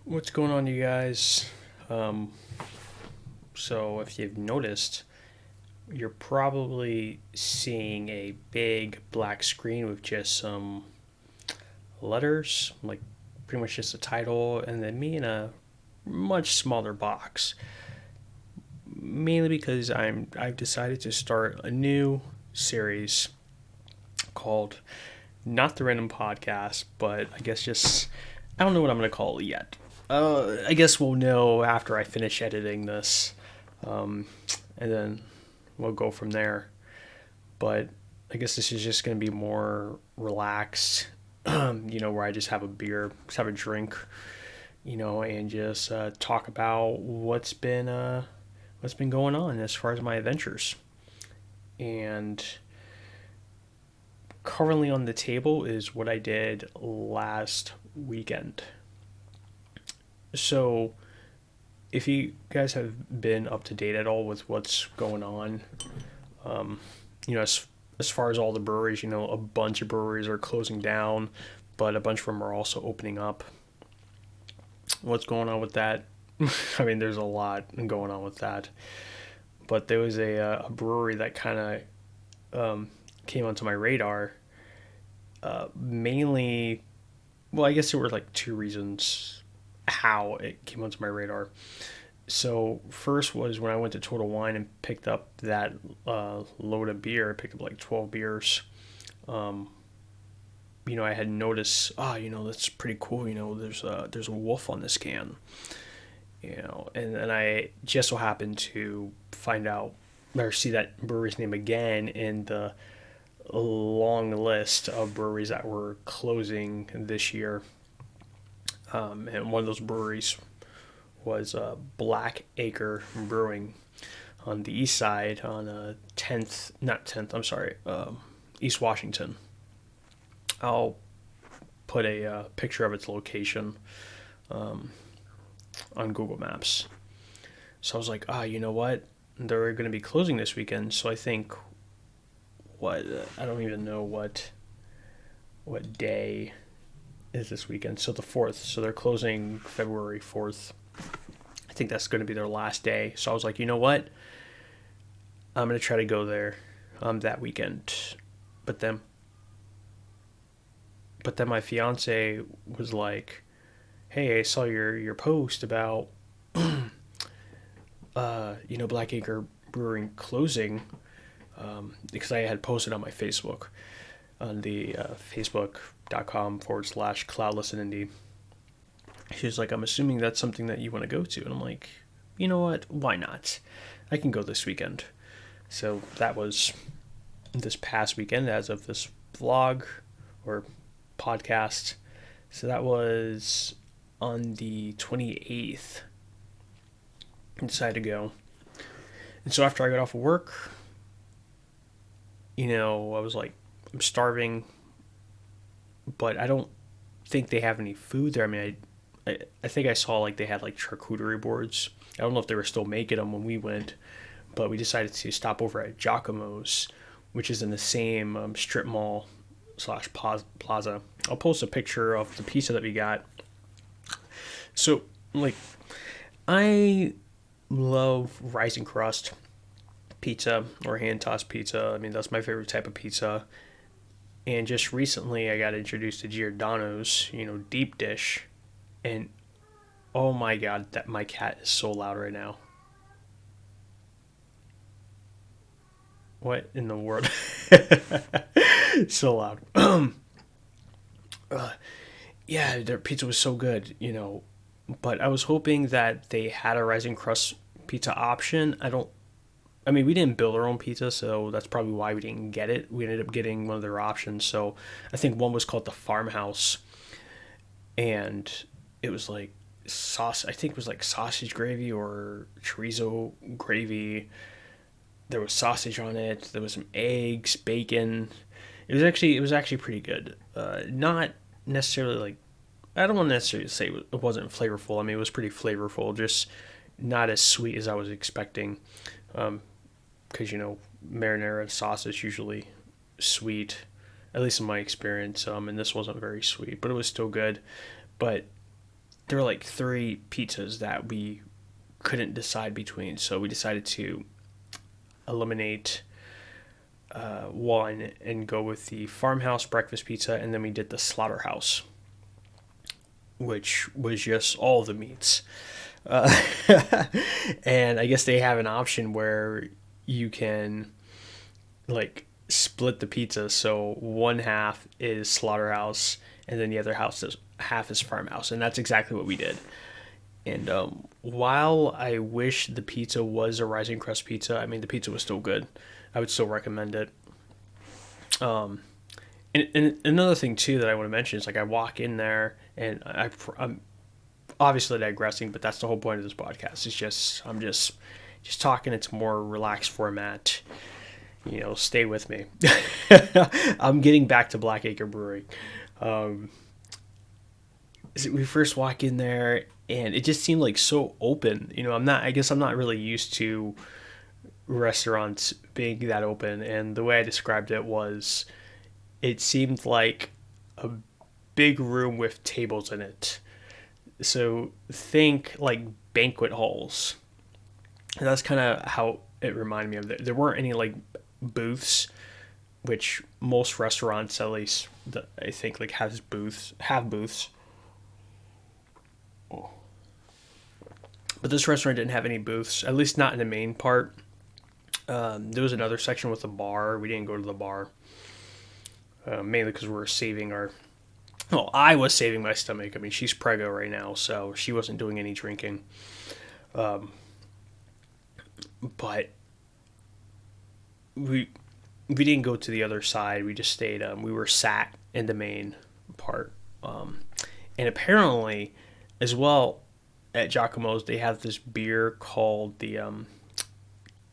What's going on, you guys? Um, so, if you've noticed, you're probably seeing a big black screen with just some letters, like pretty much just a title, and then me in a much smaller box. Mainly because I've decided to start a new series called not the Random Podcast, but I guess just I don't know what I'm gonna call it yet. I guess we'll know after I finish editing this, um, and then we'll go from there. But I guess this is just gonna be more relaxed, where I just have a beer, just have a drink, and just talk about what's been going on as far as my adventures. And currently on the table is what I did last weekend. So, if you guys have been up to date at all with what's going on, um, as far as all the breweries, a bunch of breweries are closing down, but a bunch of them are also opening up. What's going on with that? I mean, there's a lot going on with that. But there was a brewery that kind of came onto my radar. Mainly, well, I guess there were like two reasons how it came onto my radar. So first was when I went to Total Wine and picked up that load of beer. I picked up like 12 beers. Um, I had noticed, that's pretty cool. There's a wolf on this can. And then I just so happened to find out or see that brewery's name again in the long list of breweries that were closing this year. And one of those breweries was Black Acre Brewing on the east side on 10th, not 10th, I'm sorry, East Washington. I'll put a picture of its location um, on Google Maps. So I was like, you know what? They're going to be closing this weekend. So I think, I don't even know what day is this weekend. So the 4th. So they're closing February 4th. I think that's going to be their last day. So I was like, you know what? I'm going to try to go there that weekend. But then my fiance was like, "Hey, I saw your post about Black Acre Brewing closing because I had posted on my Facebook on the facebook.com/cloudless and Indy." She was like, "I'm assuming that's something that you want to go to," and I'm like, "You know what? Why not? I can go this weekend." So that was this past weekend as of this vlog or podcast. So that was on the 28th. I decided to go. And so after I got off of work, I was like, I'm starving, but I don't think they have any food there. I mean, I think I saw like they had like charcuterie boards. I don't know if they were still making them when we went, but we decided to stop over at Jockamo's, which is in the same strip mall slash plaza. I'll post a picture of the pizza that we got. So, like, I love rising crust pizza or hand tossed pizza. I mean, that's my favorite type of pizza. And just recently, I got introduced to Giordano's, deep dish, and oh my god, that my cat is so loud right now. What in the world? So loud. Yeah, their pizza was so good. But I was hoping that they had a rising crust pizza option. I mean, we didn't build our own pizza, so that's probably why we didn't get it. We ended up getting one of their options. So I think one was called the Farmhouse, and it was like sauce. I think it was like sausage gravy or chorizo gravy. There was sausage on it. There was some eggs, bacon. It was actually pretty good. Not necessarily like I don't want to necessarily say it wasn't flavorful. I mean, it was pretty flavorful, just not as sweet as I was expecting. Because marinara sauce is usually sweet, at least in my experience. And this wasn't very sweet, but it was still good. But there were like three pizzas that we couldn't decide between, so we decided to eliminate one and go with the farmhouse breakfast pizza, and then we did the slaughterhouse, which was just all the meats. Uh, and I guess they have an option where you can like split the pizza, so one half is slaughterhouse and then the other half is farmhouse, and that's exactly what we did. And while I wish the pizza was a rising crust pizza, I mean the pizza was still good. I would still recommend it. Um, and another thing too that I want to mention is like I walk in there and I'm obviously digressing, but that's the whole point of this podcast. It's just I'm just talking. It's a more relaxed format. Stay with me. I'm getting back to Black Acre Brewing. Um, we first walk in there and it just seemed like so open. I guess I'm not really used to restaurants being that open. And the way I described it was, it seemed like a big room with tables in it. So think like banquet halls. And that's kind of how it reminded me of it. There weren't any like booths, which most restaurants, at least I think, like have booths. But this restaurant didn't have any booths, at least not in the main part. There was another section with a bar. We didn't go to the bar, mainly because we were saving our. Well, I was saving my stomach. I mean, she's preggo right now, so she wasn't doing any drinking. But we didn't go to the other side. We just stayed. We were sat in the main part, and apparently, as well, at Jockamo's they have this beer called the.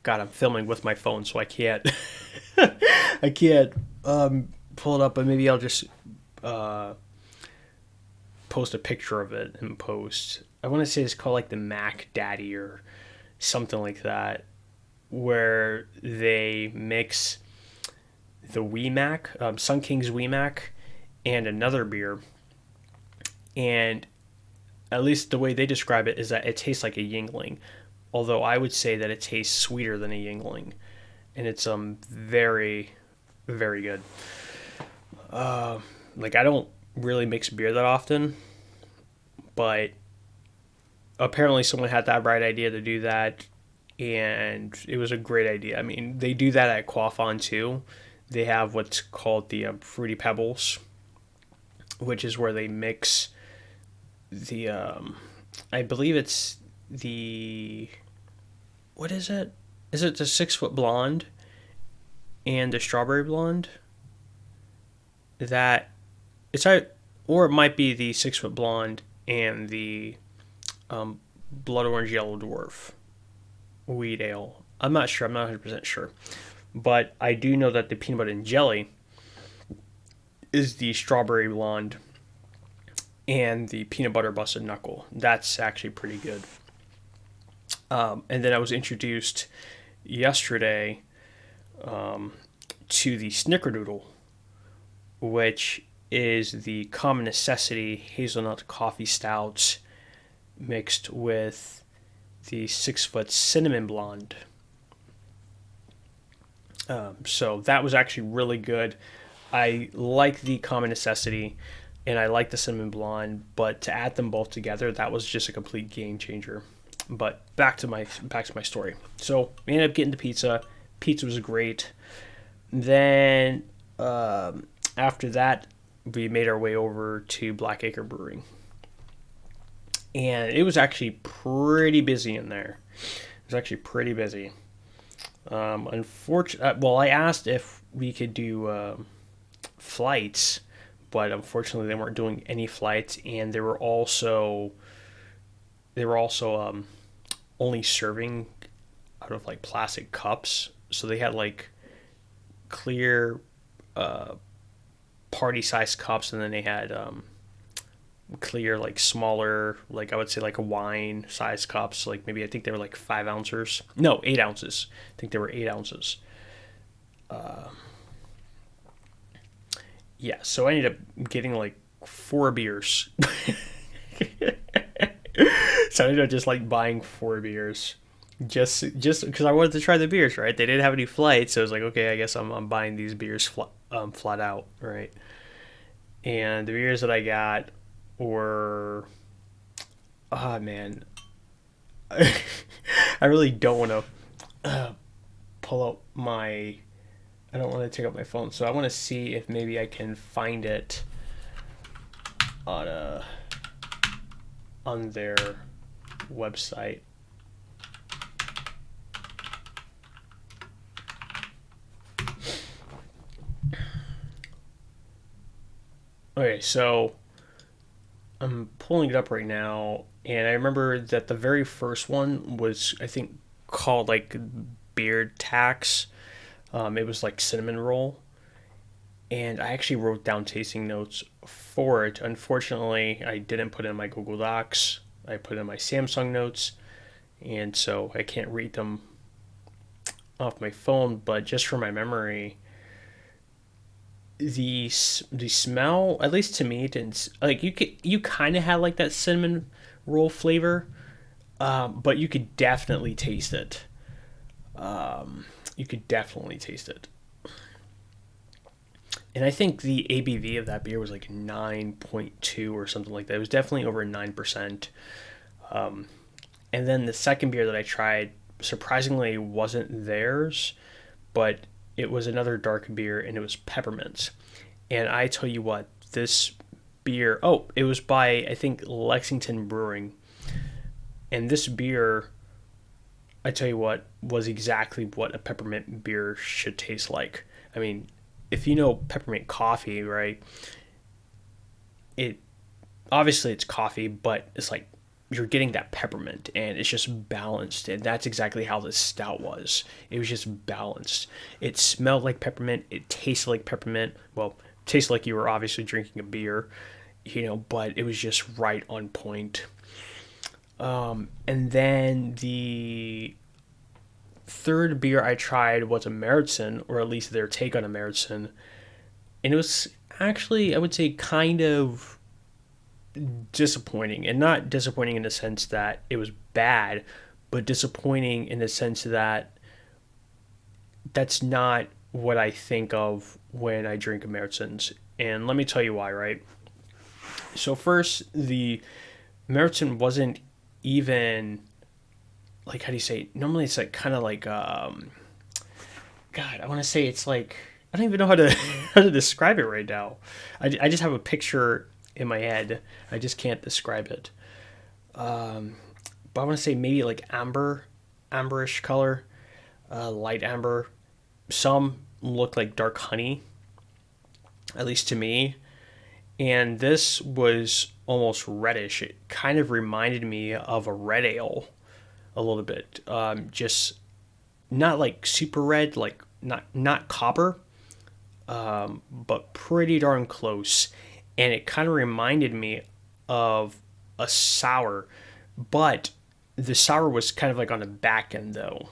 God, I'm filming with my phone, so I can't. I can't pull it up, but maybe I'll just post a picture of it and post. I want to say it's called like the Mac Daddy or something like that, where they mix the Wee Mac, Sun King's Wee Mac, and another beer. And at least the way they describe it is that it tastes like a Yingling, although I would say that it tastes sweeter than a Yingling, and it's very, very good. Like I don't really mix beer that often, but apparently someone had that bright idea to do that, and it was a great idea. I mean, they do that at Quaffon too. They have what's called the Fruity Pebbles, which is where they mix the I believe it's the what is it? Is it the 6 foot blonde and the strawberry blonde? That it's or it might be the 6 foot blonde and the blood orange yellow dwarf wheat ale. I'm not sure. I'm not 100% sure, but I do know that the peanut butter and jelly is the strawberry blonde and the peanut butter busted knuckle. That's actually pretty good. And then I was introduced yesterday to the Snickerdoodle, which is the common necessity hazelnut coffee stout mixed with the 6 foot cinnamon blonde. So that was actually really good. I like the common necessity and I like the cinnamon blonde, but to add them both together, that was just a complete game changer. But back to my story. So we ended up getting the pizza. Pizza was great. Then after that, we made our way over to Black Acre Brewing, and it was actually pretty busy in there. It was actually pretty busy. Well, I asked if we could do flights, but unfortunately they weren't doing any flights, and they were also only serving out of like plastic cups. So they had like clear party sized cups, and then they had clear like smaller, like I would say like a wine sized cups. Like maybe I think they were like 5 ounces. No, 8 ounces. I think they were 8 ounces. Yeah, so I ended up getting like 4 beers. So I ended up just like buying 4 beers, just because I wanted to try the beers. Right? They didn't have any flights, so I was like, okay, I guess I'm buying these beers flat out. Right? And the beers that I got were, oh man, I really don't want to pull up my. I don't want to take up my phone, so I want to see if maybe I can find it on on their website. Okay, so I'm pulling it up right now, and I remember that the very first one was, I think, called like Beard Tax. It was like cinnamon roll, and I actually wrote down tasting notes for it. Unfortunately, I didn't put it in my Google Docs. I put it in my Samsung notes, and so I can't read them off my phone. But just from my memory, the smell, at least to me, didn't like you kind of had like that cinnamon roll flavor, but you could definitely taste it. You could definitely taste it. And I think the ABV of that beer was like 9.2 or something like that. It was definitely over 9%. Um, and then the second beer that I tried, surprisingly, wasn't theirs, but it was another dark beer, and it was peppermint. And I tell you what, this beer, oh, it was by, I think, Lexington Brewing. And this beer, I tell you what, was exactly what a peppermint beer should taste like. I mean, if you know peppermint coffee, right? It obviously it's coffee, but it's like you're getting that peppermint, and it's just balanced, and that's exactly how this stout was. It was just balanced. It smelled like peppermint. It tasted like peppermint. Well, it tasted like you were obviously drinking a beer, but it was just right on point. And then the third beer I tried was a Meritzen, or at least their take on a Meritzen, and it was actually, I would say, kind of disappointing, and not disappointing in the sense that it was bad, but disappointing in the sense that that's not what I think of when I drink Americans. And let me tell you why, right? So first, the Meritzen wasn't even like, how do you say it? Normally it's like kind of like God, I want to say it's like, I don't even know how to how to describe it right now. I just have a picture in my head. I just can't describe it. But I want to say maybe like amberish color, light amber. Some look like dark honey, at least to me. And this was almost reddish. It kind of reminded me of a red ale a little bit. Just not like super red, like not copper, but pretty darn close. And it kind of reminded me of a sour, but the sour was kind of like on the back end though,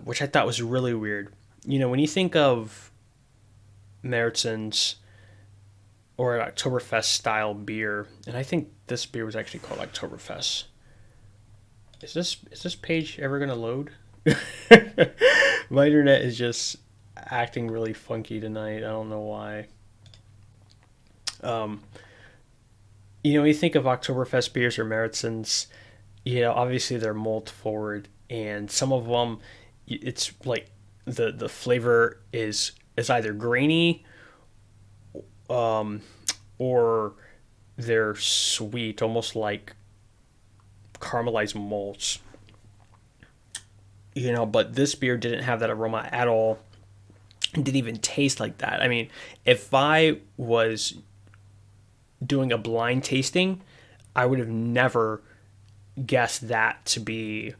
which I thought was really weird. When you think of Meritzens or an Oktoberfest style beer, and I think this beer was actually called Oktoberfest. Is this page ever gonna load? My internet is just acting really funky tonight. I don't know why. Um, when you think of Oktoberfest beers or Meritzens, obviously they're malt forward, and some of them, it's like the flavor is either grainy, or they're sweet, almost like caramelized malts. But this beer didn't have that aroma at all. It didn't even taste like that. I mean, if I was doing a blind tasting, I would have never guessed that to be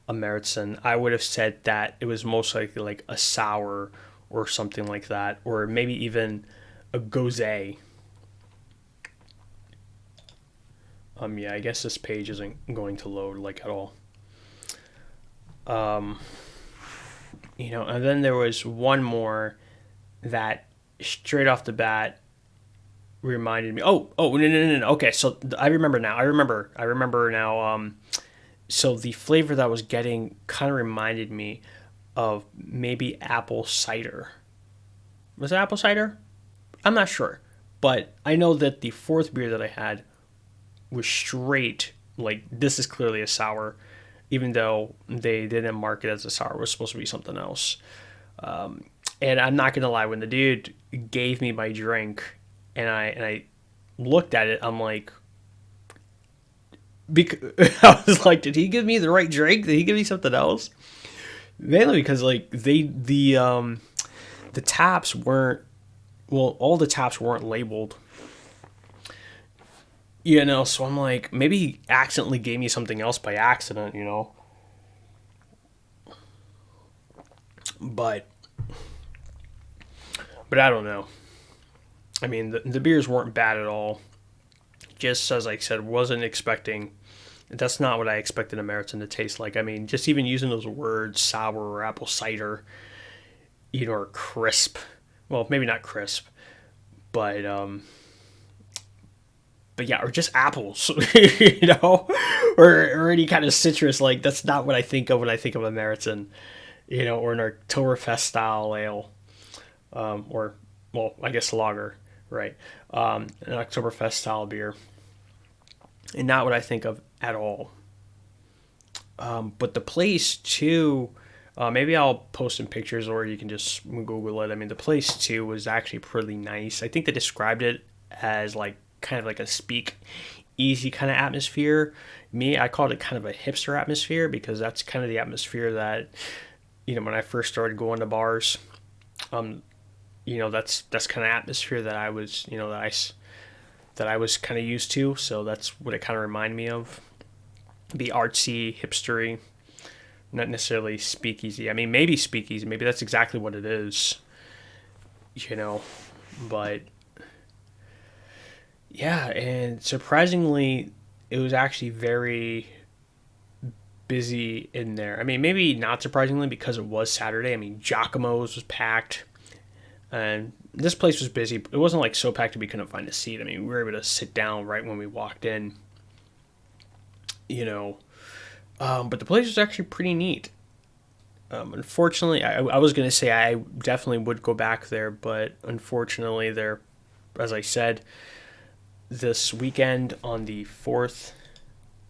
a Meritzen. I would have said that it was most likely like a sour or something like that, or maybe even a gose. Yeah, I guess this page isn't going to load like at all. And then there was one more that straight off the bat reminded me. Oh, no, no, no, no. Okay, so I remember now. I remember now. So the flavor that I was getting kind of reminded me of maybe apple cider. Was it apple cider? I'm not sure, but I know that the fourth beer that I had was straight. Like, this is clearly a sour, even though they didn't mark it as a sour. It was supposed to be something else. And I'm not gonna lie, when the dude gave me my drink, and I looked at it, I'm like, because, I was like, did he give me the right drink? Did he give me something else? Mainly because like the taps weren't, well, all the taps weren't labeled. So I'm like, maybe he accidentally gave me something else by accident. But I don't know. I mean, the beers weren't bad at all. Just as I said, wasn't expecting. That's not what I expected a Meriton to taste like. I mean, just even using those words, sour or apple cider, or crisp. Well, maybe not crisp, but yeah, or just apples, or any kind of citrus. Like, that's not what I think of when I think of a Meriton, or an Oktoberfest style ale, or, well, I guess lager, right? An Oktoberfest style beer, and not what I think of at all. But the place too, maybe I'll post some pictures, or you can just Google it. I mean, the place too was actually pretty nice. I think they described it as like kind of like a speak easy kind of atmosphere. Me, I called it kind of a hipster atmosphere, because that's kind of the atmosphere that, when I first started going to bars. That's kind of atmosphere that I was, that I was kind of used to. So that's what it kind of reminded me of. The artsy, hipstery, not necessarily speakeasy. I mean, maybe speakeasy. Maybe that's exactly what it is. But yeah, and surprisingly, it was actually very busy in there. I mean, maybe not surprisingly, because it was Saturday. I mean, Jockamo's was packed, and this place was busy. It wasn't like so packed that we couldn't find a seat. I mean, we were able to sit down right when we walked in. But the place was actually pretty neat. Unfortunately, I was going to say I definitely would go back there, but unfortunately, there, as I said, this weekend on the 4th,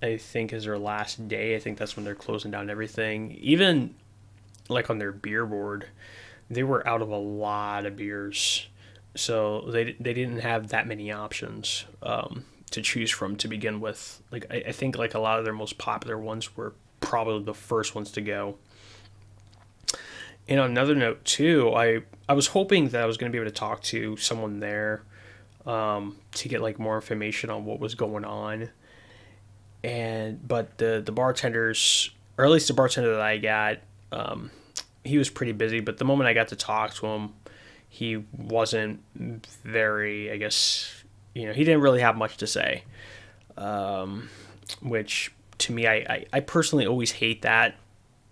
I think, is their last day. I think that's when they're closing down everything. Even like on their beer board, they were out of a lot of beers, so they didn't have that many options to choose from to begin with. Like, I think like a lot of their most popular ones were probably the first ones to go. And on another note too, I was hoping that I was going to be able to talk to someone there, to get like more information on what was going on. But the bartenders, or at least the bartender that I got, he was pretty busy. But the moment I got to talk to him, he wasn't very, I guess, he didn't really have much to say. Which to me, I personally always hate that.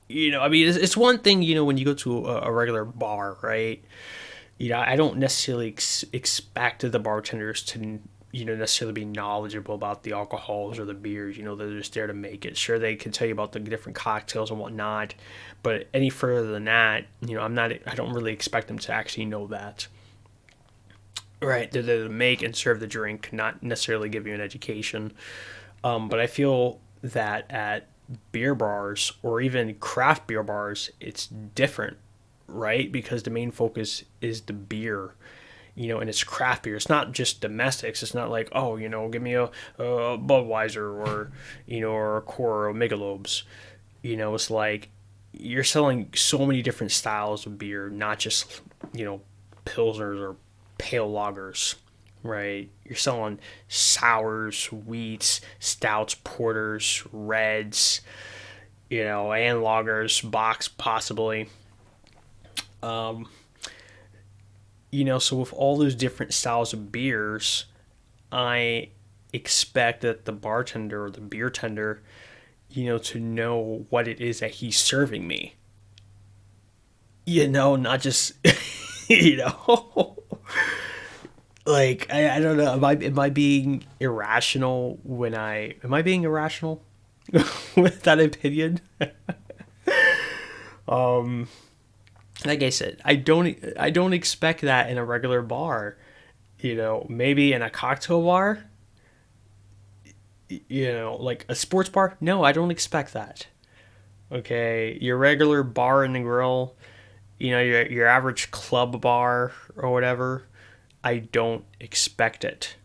I mean, it's one thing, when you go to a regular bar, right? I don't necessarily expect the bartenders to, necessarily be knowledgeable about the alcohols or the beers. They're just there to make it. Sure, they can tell you about the different cocktails and whatnot, but any further than that, I don't really expect them to actually know that. Right, they're there to make and serve the drink, not necessarily give you an education. But I feel that at beer bars, or even craft beer bars, it's different, right? Because the main focus is the beer, and it's craft beer. It's not just domestics. It's not like, oh, give me a Budweiser, or a Core or Michelob's. It's like you're selling so many different styles of beer, not just, pilsners or pale lagers, right? You're selling sours, wheats, stouts, porters, reds, and lagers, bocks possibly. So with all those different styles of beers, I expect that the bartender or the beer tender, to know what it is that he's serving me. Not just, you know, Like I don't know. Am I being irrational when I am I being irrational with that opinion? Like I said, I don't expect that in a regular bar. Maybe in a cocktail bar, like a sports bar. No, I don't expect that. Okay, your regular bar and grill, your average club bar or whatever. I don't expect it.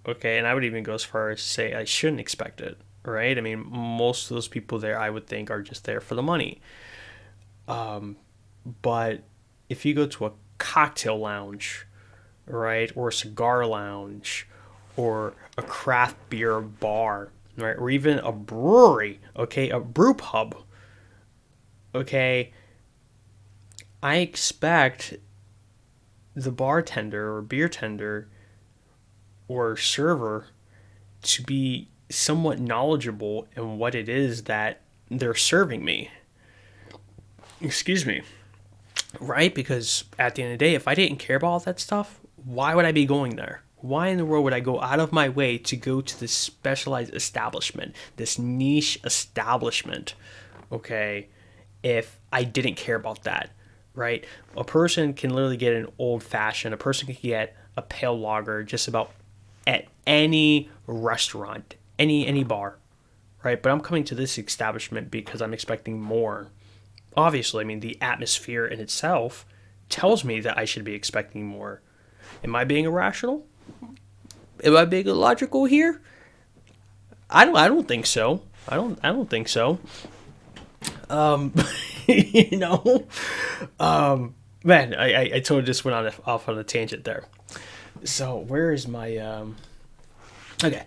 Okay, and I would even go as far as say I shouldn't expect it. Right? I mean, most of those people there, I would think, are just there for the money. But if you go to a cocktail lounge, right, or a cigar lounge, or a craft beer bar, right, or even a brewery, okay, a brew pub, okay, I expect the bartender or beer tender or server to be somewhat knowledgeable in what it is that they're serving me. Excuse me. Right? Because at the end of the day, if I didn't care about all that stuff, why would I be going there? Why in the world would I go out of my way to go to this specialized establishment, this niche establishment, okay, if I didn't care about that, right? A person can literally get an old fashioned, a person can get a pale lager just about at any restaurant, any bar, right? But I'm coming to this establishment because I'm expecting more. Obviously, I mean, the atmosphere in itself tells me that I should be expecting more. Am I being irrational? Am I being illogical here? I don't think so. I don't think so. Um, you know, man, I totally just went off on a tangent there. So where is my okay?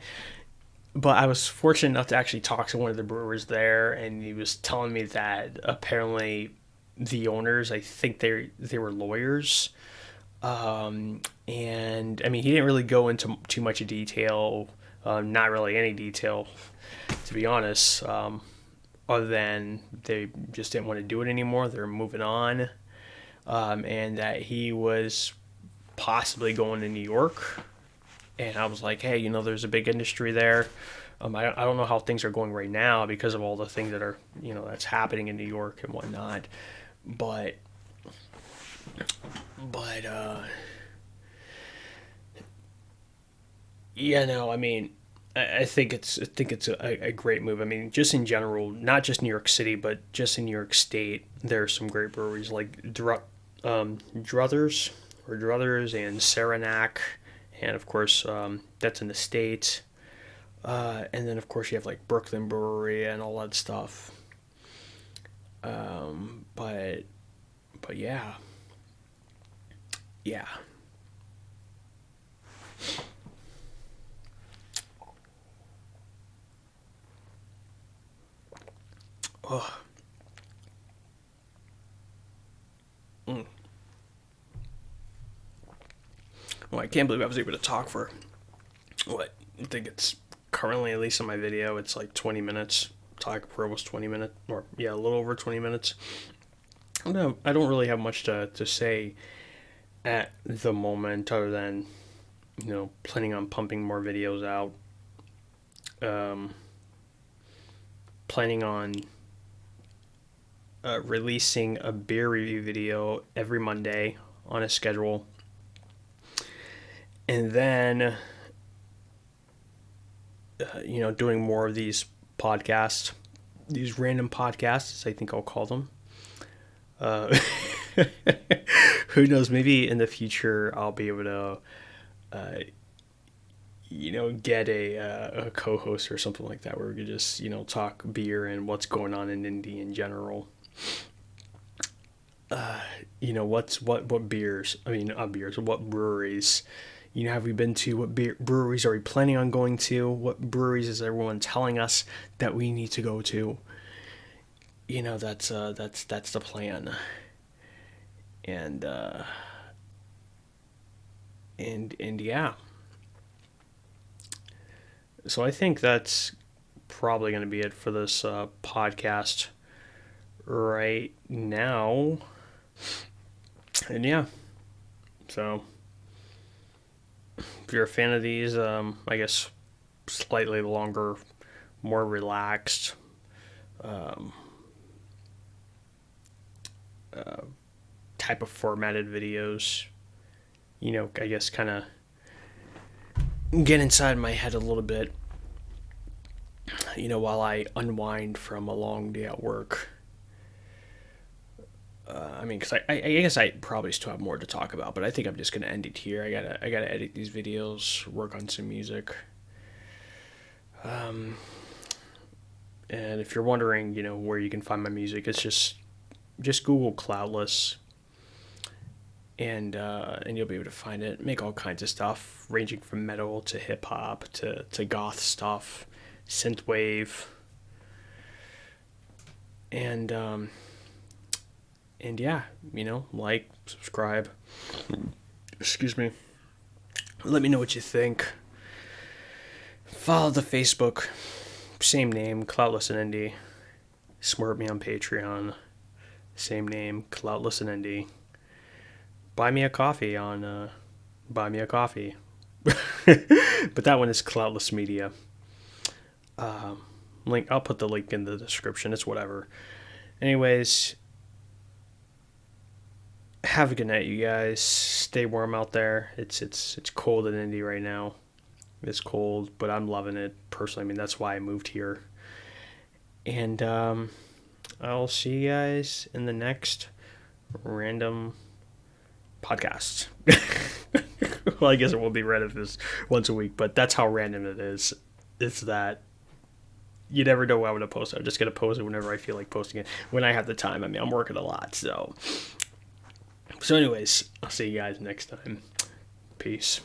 But I was fortunate enough to actually talk to one of the brewers there, and he was telling me that apparently the owners, I think they were lawyers, and I mean he didn't really go into too much detail, not really any detail, to be honest, other than they just didn't want to do it anymore. They're moving on, and that he was possibly going to New York. And I was like, hey, there's a big industry there. I don't know how things are going right now because of all the things that are, that's happening in New York and whatnot. But, but, yeah, no, I mean, I think it's a great move. I mean, just in general, not just New York City, but just in New York State, there are some great breweries like Druthers or Druthers and Saranac, and of course that's in the States. And then of course you have like Brooklyn Brewery and all that stuff. But yeah, yeah. Oh, mm. Well, I can't believe I was able to talk for what I think it's currently, at least on my video, it's like 20 minutes. Talking for almost 20 minutes, or yeah, a little over 20 minutes. No, I don't really have much to say at the moment, other than planning on pumping more videos out. Um, Planning on releasing a beer review video every Monday on a schedule, and then doing more of these podcasts, these random podcasts, I think I'll call them. Uh, who knows? Maybe in the future I'll be able to, uh, get a co-host or something like that, where we could just talk beer and what's going on in Indy in general. What beers? I mean, not beers. What breweries? Have we been to? What breweries are we planning on going to? What breweries is everyone telling us that we need to go to? That's the plan. And and yeah. So I think that's probably going to be it for this podcast right now. And yeah, so if you're a fan of these, I guess slightly longer, more relaxed, um, type of formatted videos, I guess kind of get inside my head a little bit, while I unwind from a long day at work. Because I guess I probably still have more to talk about, but I think I'm just gonna end it here. I gotta edit these videos, work on some music. And if you're wondering, where you can find my music, it's just Google Cloudless, and you'll be able to find it. Make all kinds of stuff, ranging from metal to hip hop to goth stuff, synthwave, and yeah, like, subscribe. Excuse me. Let me know what you think. Follow the Facebook, same name, Cloudless and Indy. Support me on Patreon, same name, Cloudless and Indy. Buy me a coffee on Buy Me a Coffee. But that one is Cloudless Media. Link. I'll put the link in the description. It's whatever. Anyways, have a good night, you guys. Stay warm out there. It's cold in Indy right now. It's cold, but I'm loving it personally. I mean, that's why I moved here. And I'll see you guys in the next random podcast. Well, I guess it will be random this once a week, but that's how random it is. It's that you never know when I'm going to post it. I'm just going to post it whenever I feel like posting it, when I have the time. I mean, I'm working a lot, so anyways, I'll see you guys next time. Peace.